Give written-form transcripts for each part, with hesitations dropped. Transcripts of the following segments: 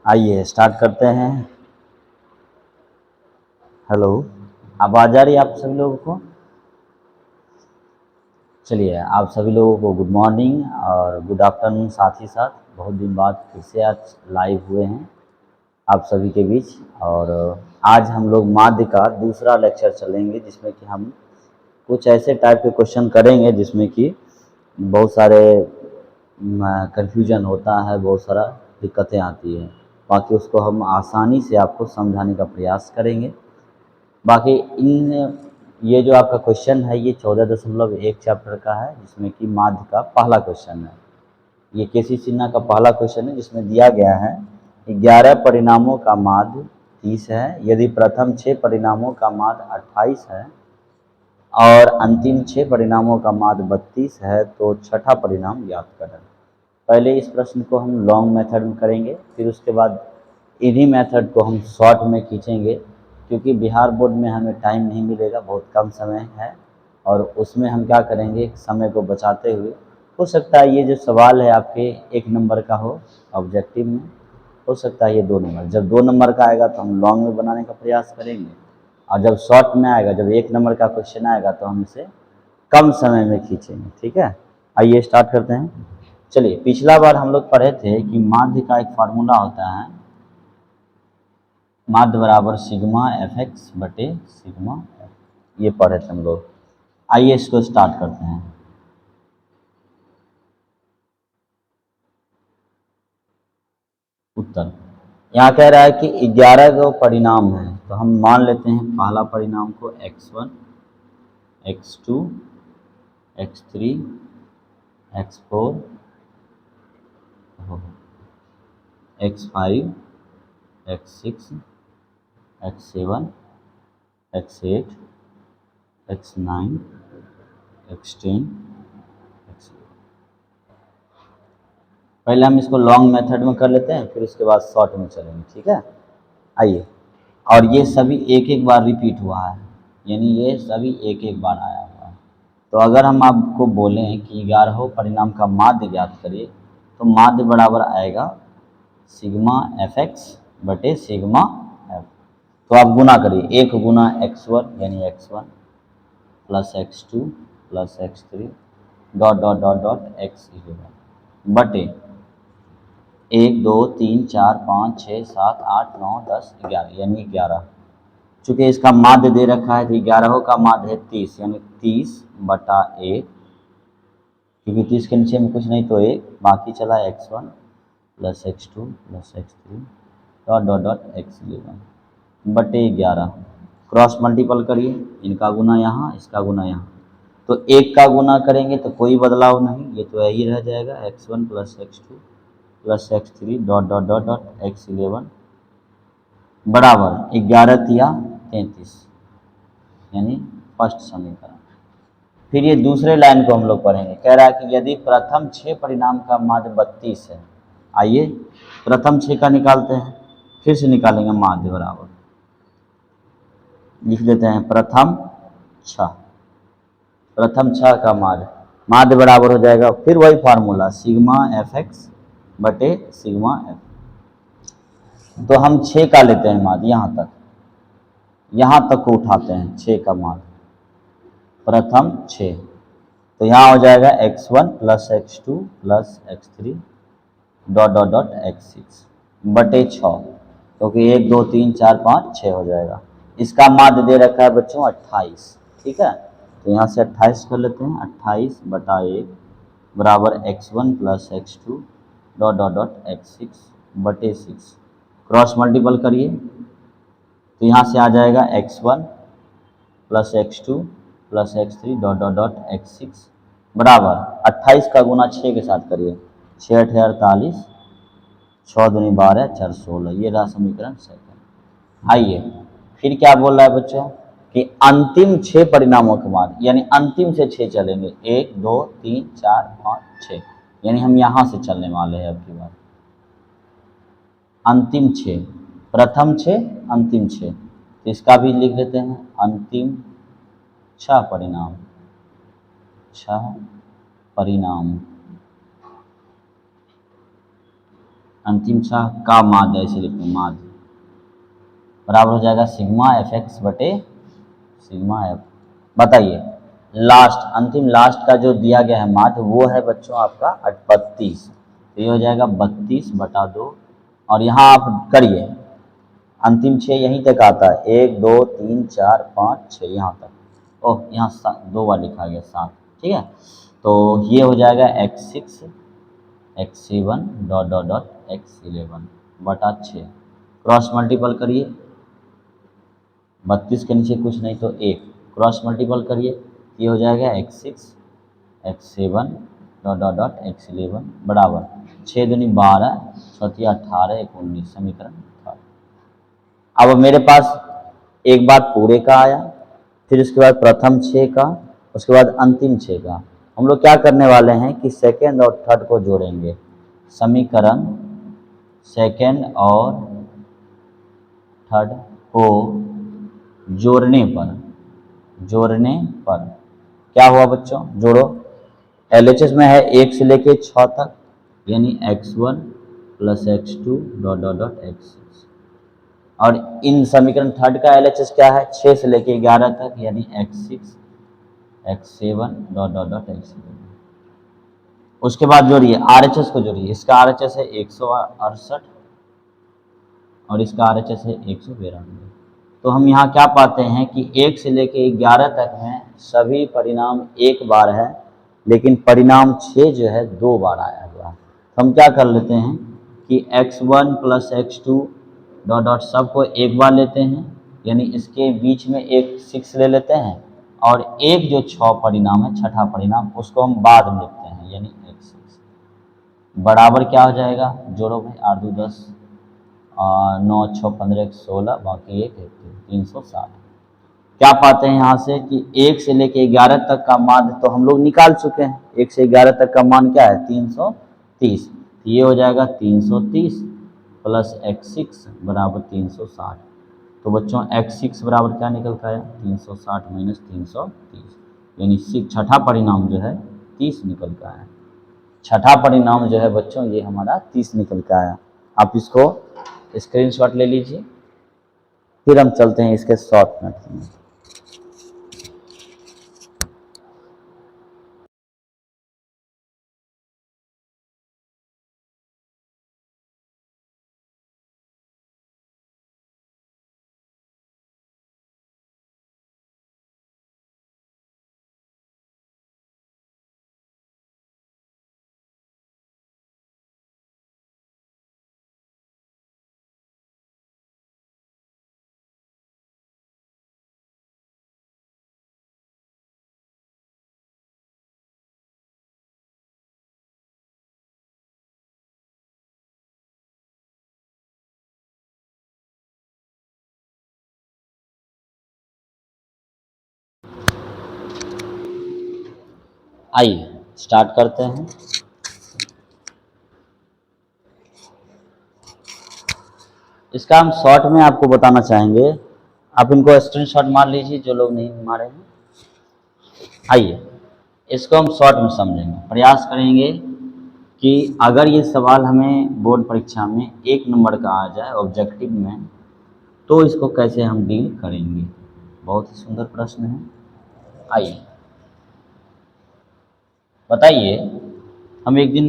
आइए स्टार्ट करते हैं। हेलो, आवाज़ आ रही है आप सभी लोगों को? चलिए, आप सभी लोगों को गुड मॉर्निंग और गुड आफ्टरनून साथ ही साथ। बहुत दिन बाद फिर से आज लाइव हुए हैं आप सभी के बीच। और आज हम लोग माध्य का दूसरा लेक्चर चलेंगे, जिसमें कि हम कुछ ऐसे टाइप के क्वेश्चन करेंगे जिसमें कि बहुत सारे कन्फ्यूजन होता है, बहुत सारा दिक्कतें आती हैं। बाकी उसको हम आसानी से आपको समझाने का प्रयास करेंगे। बाकी इन ये जो आपका क्वेश्चन है ये 14.1 चैप्टर का है, जिसमें कि माध्य का पहला क्वेश्चन है। ये केसी सिन्हा का पहला क्वेश्चन है, जिसमें दिया गया है 11 परिणामों का माध्य 30 है। यदि प्रथम 6 परिणामों का माध्य 28 है और अंतिम 6 परिणामों का माध्य 32 है तो छठा परिणाम ज्ञात करें। पहले इस प्रश्न को हम लॉन्ग मेथड में करेंगे, फिर उसके बाद इन्हीं मेथड को हम शॉर्ट में खींचेंगे, क्योंकि बिहार बोर्ड में हमें टाइम नहीं मिलेगा, बहुत कम समय है। और उसमें हम क्या करेंगे, समय को बचाते हुए, हो सकता है ये जो सवाल है आपके 1 नंबर का हो ऑब्जेक्टिव में, हो सकता है ये 2 नंबर। जब 2 नंबर का आएगा तो हम लॉन्ग में बनाने का प्रयास करेंगे, और जब शॉर्ट में आएगा, जब 1 नंबर का क्वेश्चन आएगा तो हम इसे कम समय में खींचेंगे। ठीक है, आइए स्टार्ट करते हैं। चलिए, पिछला बार हम लोग पढ़े थे कि माध्य का एक फार्मूला होता है, माध्य बराबर सिग्मा एफ एक्स बटे सिग्मा एफ, ये पढ़े थे हम लोग। आइए इसको स्टार्ट करते हैं। उत्तर यहाँ कह रहा है कि 11 को परिणाम है, तो हम मान लेते हैं पहला परिणाम को x1, x2, x3, x4, x5, x6, x7, x8, x9, x10, x11। पहले हम इसको लॉन्ग मेथड में कर लेते हैं, फिर उसके बाद शॉर्ट में चलेंगे। ठीक है, आइए। और ये सभी एक एक बार रिपीट हुआ है, यानी ये सभी एक एक बार आया हुआ है। तो अगर हम आपको बोलें कि 11वें परिणाम का माध्य ज्ञात करिए, तो माध्य बराबर आएगा सिग्मा एफ एक्स बटे सिग्मा एफ। तो आप गुना करिए, 1 गुना x1 यानी x1 plus x2 plus x3 dot dot dot dot x11 बटे 1 2 3 4 5 6 7 8 9 10 11 यानी 11। चूँकि इसका माध्य दे रखा है तो 11 का माध्य है 30, यानी 30 बटा 1, क्योंकि 30 के नीचे में कुछ नहीं तो 1 बाकी चला x1 plus x2 plus x3 dot dot dot x11 बटे 11। क्रॉस मल्टीपल करिए, इनका गुना यहाँ, इसका गुना यहाँ। तो 1 का गुना करेंगे तो कोई बदलाव नहीं, ये तो यही रह जाएगा x1 plus x2 plus x3 dot dot dot dot x11 बराबर 11 तिया 33, यानी फर्स्ट समीकरण। फिर ये दूसरे लाइन को हम लोग पढ़ेंगे। कह रहा है कि यदि प्रथम 6 परिणाम का माध्य 32 है। आइए प्रथम 6 का निकालते हैं, फिर से निकालेंगे माध्य बराबर, लिख देते हैं प्रथम 6, प्रथम 6 का माध्य बराबर हो जाएगा, फिर वही फार्मूला सिग्मा एफ एक्स बटे सिग्मा एफ। तो हम 6 का लेते हैं माध्य, यहाँ तक को उठाते हैं 6 का माध्य, प्रथम 6। तो यहाँ हो जाएगा x1 plus x2 plus x3 dot dot dot x6 बटे 6, क्योंकि 1 2 3 4 5 6 हो जाएगा। इसका माध्य दे रखा है बच्चों 28। ठीक है, तो यहाँ से 28 कर लेते हैं, 28 बटा 1 बराबर x1 plus x2 dot dot dot x6 बटे 6। क्रॉस मल्टीपल करिए, तो यहाँ से आ जाएगा x1 plus x2 plus x3 dot dot dot x6 बराबर 28 का गुना 6 के साथ करिए, 6 8 48, 6 दूनी 12 4 16, ये रहा समीकरण सेकंड। आइए फिर क्या बोल रहा है बच्चों कि अंतिम 6 परिणामों के बाद, यानी अंतिम से 6 चलेंगे, 1 2 3 4 5 6, यानी हम यहाँ से चलने वाले हैं अब की बार। अंतिम 6, प्रथम 6 अंतिम 6, तो इसका भी लिख लेते हैं अंतिम 6 परिणाम, 6 परिणाम। अंतिम छह का माध्य ऐसे लिखते हैं, माध्य बराबर हो जाएगा सिग्मा एफ एक्स बटे सिग्मा एफ। बताइए लास्ट अंतिम लास्ट का जो दिया गया है माध्य वो है बच्चों आपका 32, तो ये हो जाएगा 32/2। और यहाँ आप करिए अंतिम 6 यहीं तक आता है, 1 2 3 4 5 6 यहाँ तक। ओह यहाँ 2 बार लिखा गया 7, ठीक है। तो ये हो जाएगा x6 x7 dot dot dot x11/6। Cross multiple करिए, 32 के नीचे कुछ नहीं तो 1, क्रॉस मल्टीपल करिए, ये हो जाएगा x6 x7 dot dot dot x11 बराबर 6 दूनी 12 चौथी 18 1 19 समीकरण। अब मेरे पास एक बार पूरे का आया, फिर उसके बाद प्रथम 6 का, उसके बाद अंतिम 6 का। हम लोग क्या करने वाले हैं कि सेकेंड और थर्ड को जोड़ेंगे। समीकरण सेकेंड और थर्ड को जोड़ने पर क्या हुआ बच्चों, जोड़ो। LHS में है 1 से लेके 6 तक यानी x1 plus x2 dot dot dot x6। और इन समीकरण थर्ड का LHS क्या है, 6 से लेके 11 तक यानी x6 x7 dot dot dot x11। उसके बाद जोड़िए RHS को जोड़िए, इसका RHS है 168 और इसका RHS है 192। तो हम यहाँ क्या पाते हैं कि 1 से लेके 11 तक में सभी परिणाम एक बार है, लेकिन परिणाम 6 जो है 2 बार आया हुआ है। तो हम क्या कर लेते हैं कि x1 plus x2 dot dot सबको एक बार लेते हैं, यानी इसके बीच में एक 6 ले लेते हैं, और एक जो 6 परिणाम है छठा परिणाम उसको हम बाद में लिखते हैं यानी x6 बराबर क्या हो जाएगा, जोड़ो भाई 8 2 10 9 6 15 1 16 बाकी 1 360। क्या पाते हैं यहाँ से कि 1 से लेके 11 तक का मान तो हम लोग निकाल चुके हैं। 1 से 11 तक का मान क्या है 330, ये हो जाएगा 330 प्लस x6 बराबर 360। तो बच्चों x6 बराबर क्या निकल कर आया 360 माइनस 330, यानी छठा परिणाम जो है 30 निकल कर आया। छठा परिणाम जो है बच्चों ये हमारा 30 निकल कर आया। आप इसको स्क्रीनशॉट ले लीजिए, फिर हम चलते हैं इसके शॉर्ट नोट्स में। आइए स्टार्ट करते हैं। इसका हम शॉर्ट में आपको बताना चाहेंगे, आप इनको स्क्रीनशॉट मार लीजिए जो लोग नहीं मारे हैं। आइए इसको हम शॉर्ट में समझेंगे, प्रयास करेंगे कि अगर ये सवाल हमें बोर्ड परीक्षा में 1 नंबर का आ जाए ऑब्जेक्टिव में, तो इसको कैसे हम डील करेंगे। बहुत ही सुंदर प्रश्न है। आइए बताइए, हम एक दिन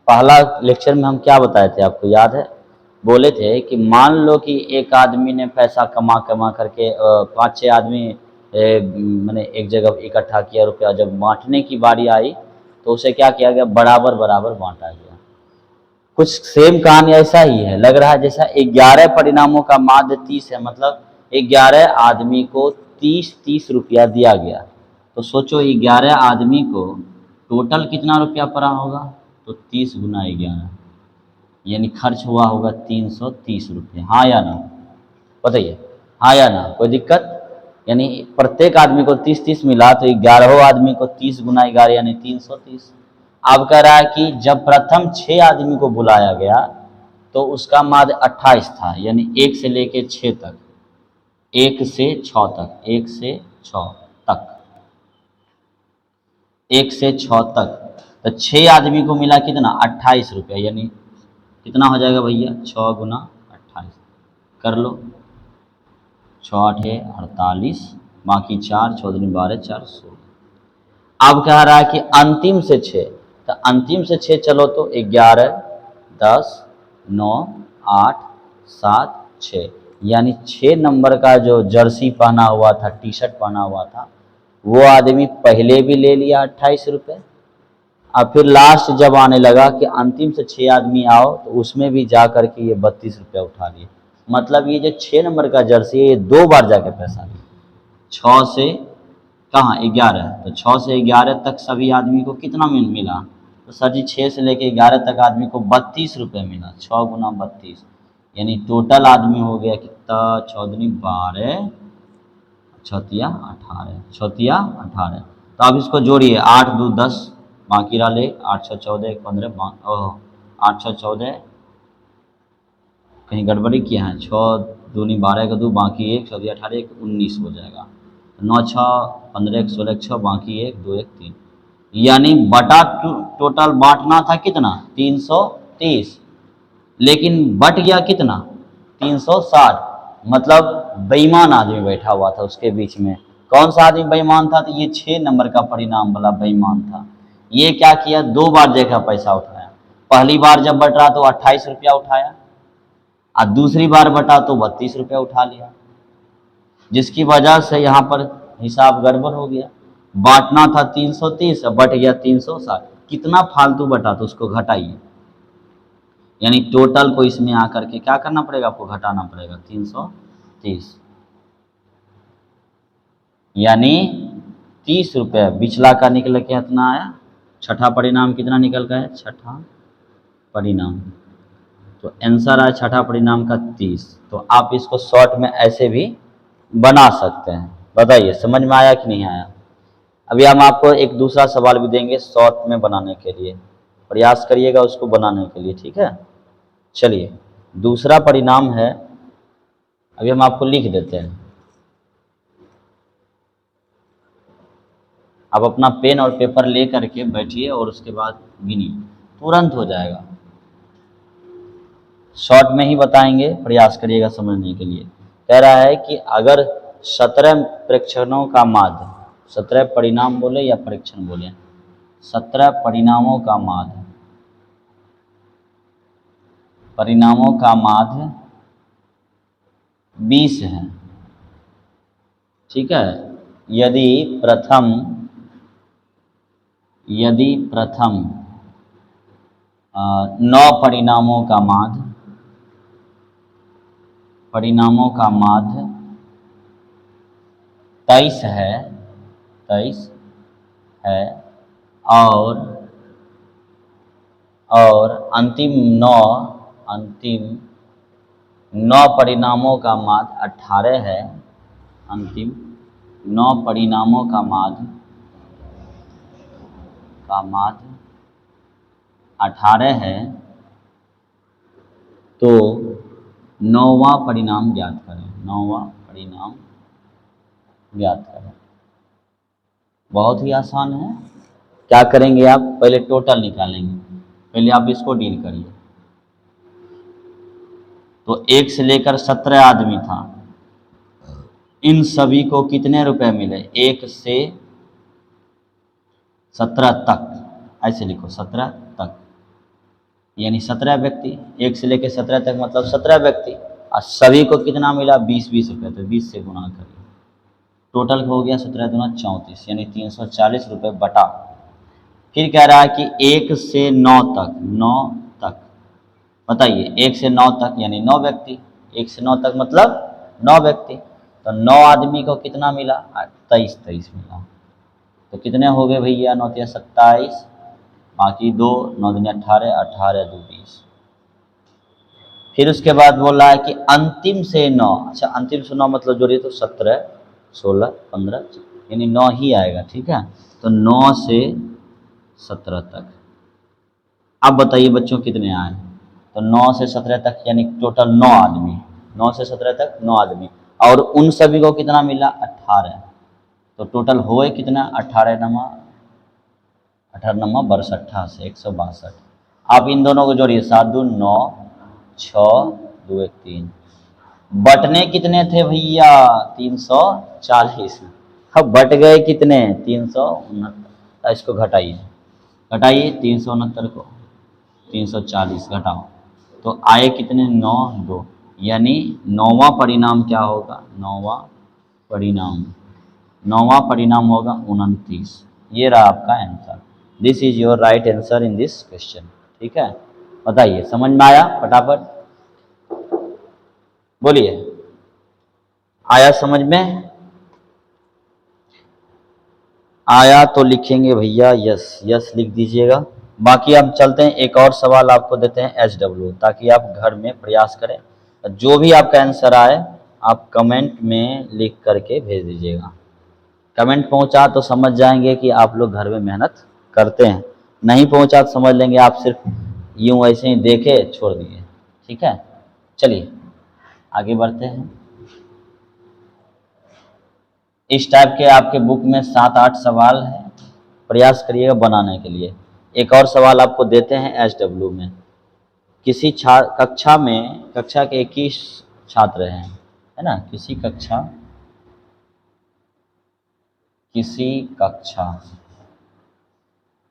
पहला लेक्चर में हम क्या बताए थे आपको याद है, बोले थे कि मान लो कि एक आदमी ने पैसा कमा कमा करके 5-6 आदमी मैंने एक जगह इकट्ठा किया रुपया, जब बांटने की बारी आई तो उसे क्या किया गया, बराबर बराबर बांटा गया। कुछ सेम कहानी ऐसा ही है, लग रहा है जैसा 11 परिणामों का माध्य 30 है, मतलब 11 आदमी को 30-30 रुपया दिया गया। तो सोचो 11 आदमी को टोटल कितना रुपया पड़ा होगा, तो 30 गुना 11 यानी खर्च हुआ होगा 330 रुपये। हाँ या ना, बताइए हाँ या ना, कोई दिक्कत। यानी प्रत्येक आदमी को 30-30 मिला, तो 11 आदमी को 30 गुना 11 यानी 330। अब कह रहा है कि जब प्रथम 6 आदमी को बुलाया गया तो उसका माध्य 28 था, यानी 1 से लेके 6 तक, 1 से 6 तक, 1 से 6 तक, 1 से 6 तक। तो 6 आदमी को मिला कितना 28 रुपये, यानी कितना हो जाएगा भैया, 6 गुना 28 कर लो, 6 8 48, बाकी 4 6 दूनी 12 4 16। अब कह रहा है कि अंतिम से 6, तो अंतिम से 6 चलो तो 11 10 9 8 7 6, यानी 6 नंबर का जो जर्सी पहना हुआ था, टी शर्ट पहना हुआ था, वो आदमी पहले भी ले लिया 28 रुपये। अब फिर लास्ट जब आने लगा कि अंतिम से 6 आदमी आओ, तो उसमें भी जा कर के ये 32 रुपया उठा लिए। मतलब ये जो 6 नंबर का जर्सी है, ये 2 बार जाके पैसा लिया। 6 से कहाँ 11, तो 6 से 11 तक सभी आदमी को कितना मिला, तो सर जी 6 से लेके 11 तक आदमी को 32 रुपये मिला। 6 गुना 32, यानी टोटल आदमी हो गया कितना, 6 दूनी 12 छतिया 18, छतिया 18। तो अब इसको जोड़िए, 8 2 10, बाकी रहा ले 8 6 14 15, 8 6 14, कहीं गड़बड़ी किया है, 6 दूनी 12 का 2, बाकी 1 14 18 1 19 हो जाएगा। 9 6 15 1 16 6, बाकी 1 2 1 3, यानी बटा टोटल बांटना था कितना 330, लेकिन बट गया कितना 360। मतलब बेईमान आदमी बैठा हुआ था उसके बीच में। कौन सा आदमी बेईमान था, तो ये 6 नंबर का परिणाम वाला बेईमान था। ये क्या किया, 2 बार जगह पैसा उठाया। पहली बार जब बट रहा तो 28 रुपया उठाया, और दूसरी बार बटा तो 32 रुपया उठा लिया, जिसकी वजह से यहाँ पर हिसाब गड़बड़ हो गया। बांटना था 330, बट गया 360। कितना फालतू बटा, तो उसको घटाइए, यानी टोटल को इसमें आकर के क्या करना पड़ेगा, आपको घटाना पड़ेगा 330, यानी 30 रुपये। पिछला का निकल के कितना आया, छठा परिणाम कितना निकल गया है, छठा परिणाम, तो आंसर आया छठा परिणाम का 30। तो आप इसको शॉर्ट में ऐसे भी बना सकते हैं। बताइए समझ में आया कि नहीं आया। अभी हम आपको एक दूसरा सवाल भी देंगे शॉर्ट में बनाने के लिए, प्रयास करिएगा उसको बनाने के लिए, ठीक है। चलिए दूसरा परिणाम है, अभी हम आपको लिख देते हैं। आप अपना पेन और पेपर ले करके बैठिए और उसके बाद गिनिए, तुरंत हो जाएगा। शॉर्ट में ही बताएंगे, प्रयास करिएगा समझने के लिए। कह रहा है कि अगर 17 प्रेक्षणों का माध्य, 17 परिणाम बोले या परीक्षण बोले, 17 परिणामों का माध्य, परिणामों का माध्य 20 है, ठीक है। यदि प्रथम 9 परिणामों का माध्य, परिणामों का माध्य 23 है, 23 है, और अंतिम 9 परिणामों का माध्य 18 है, अंतिम 9 परिणामों का माध्य 18 है, तो 9वां परिणाम ज्ञात करें, 9वां परिणाम ज्ञात करें। बहुत ही आसान है। क्या करेंगे आप, पहले टोटल निकालेंगे, पहले आप इसको डील करिए। तो 1 से लेकर 17 आदमी था, इन सभी को कितने रुपए मिले, 1 से 17 तक, ऐसे लिखो 17 तक, यानी 17 व्यक्ति, 1 से लेकर 17 तक मतलब 17 व्यक्ति, और सभी को कितना मिला 20-20 रुपये, तो 20 से गुणा करिए, टोटल हो गया 17 दूना 34, यानी 340 रुपये बटा। फिर कह रहा है कि 1 से 9 तक, 9 तक बताइए, 1 से 9 तक यानी 9 व्यक्ति, 1 से 9 तक मतलब 9 व्यक्ति, तो 9 आदमी को कितना मिला 23 मिला। तो कितने हो गए भैया, 9 तिया 27, बाकी 2 9 दूनी 18, 18 2 20। फिर उसके बाद बोल रहा है कि अंतिम से 9, अच्छा अंतिम से 9 मतलब जोड़िए तो 17 16 15, यानी 9 ही आएगा, ठीक है। तो 9 से 17 तक, अब बताइए बच्चों कितने आए, तो 9 से 17 तक यानी टोटल 9 आदमी, 9 से 17 तक 9 आदमी, और उन सभी को कितना मिला 18, तो टोटल हुए कितना 18 नमा 62 से 162। आप इन दोनों को जोड़िए, 7 दूनी 9, 6 2 1 3। बटने कितने थे भैया? 340। अब बट गए कितने? 369। इसको घटाइए, घटाइए 369 को, 340 घटाओ तो आए कितने? 9 2। यानी नौवां परिणाम क्या होगा? नौवां परिणाम होगा 29। ये रहा आपका answer. This is your right answer in this question. ठीक है, बताइए समझ में आया? फटाफट बोलिए, आया समझ में? आया तो लिखेंगे भैया यस, यस लिख दीजिएगा। बाकी हम चलते हैं, एक और सवाल आपको देते हैं SW, ताकि आप घर में प्रयास करें। जो भी आपका आंसर आए आप कमेंट में लिख करके भेज दीजिएगा। कमेंट पहुंचा तो समझ जाएंगे कि आप लोग घर में मेहनत करते हैं, नहीं पहुंचा तो समझ लेंगे आप सिर्फ यूं ऐसे ही देखे छोड़ दिए। ठीक है, चलिए आगे बढ़ते हैं। इस टाइप के आपके बुक में 7-8 सवाल हैं, प्रयास करिएगा बनाने के लिए। एक और सवाल आपको देते हैं SW में। किसी कक्षा के 21 छात्र हैं, है ना? किसी कक्षा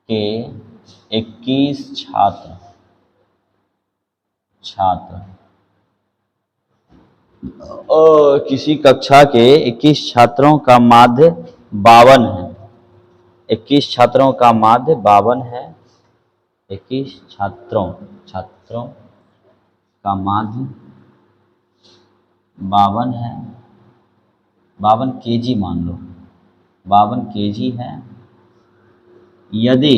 के 21 किसी कक्षा के 21 छात्रों का माध्य 52 है। 21 छात्रों का माध्य 52 है। 21 छात्रों का माध्य 52 है। 52 kg मान लो, 52 kg है। यदि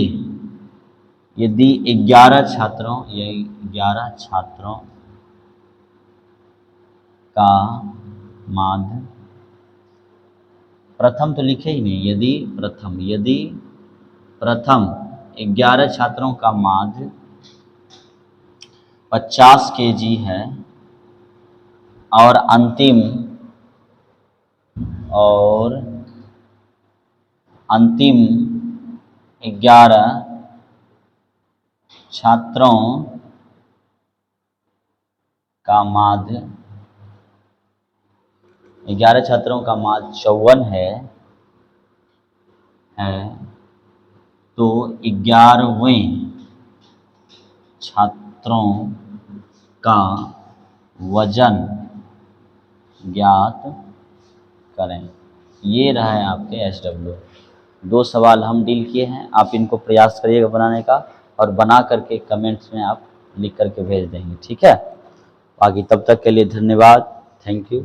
11 छात्रों का माध्य, प्रथम तो लिखे ही नहीं, यदि प्रथम 11 छात्रों का माध्य 50 kg है और अंतिम 11 छात्रों का माध्य 54 है, तो 11वें छात्रों का वजन ज्ञात करें। ये रहा है आपके SW। 2 सवाल हम डील किए हैं, आप इनको प्रयास करिएगा बनाने का, और बना करके कमेंट्स में आप लिख करके भेज देंगे। ठीक है, बाकी तब तक के लिए धन्यवाद, थैंक यू।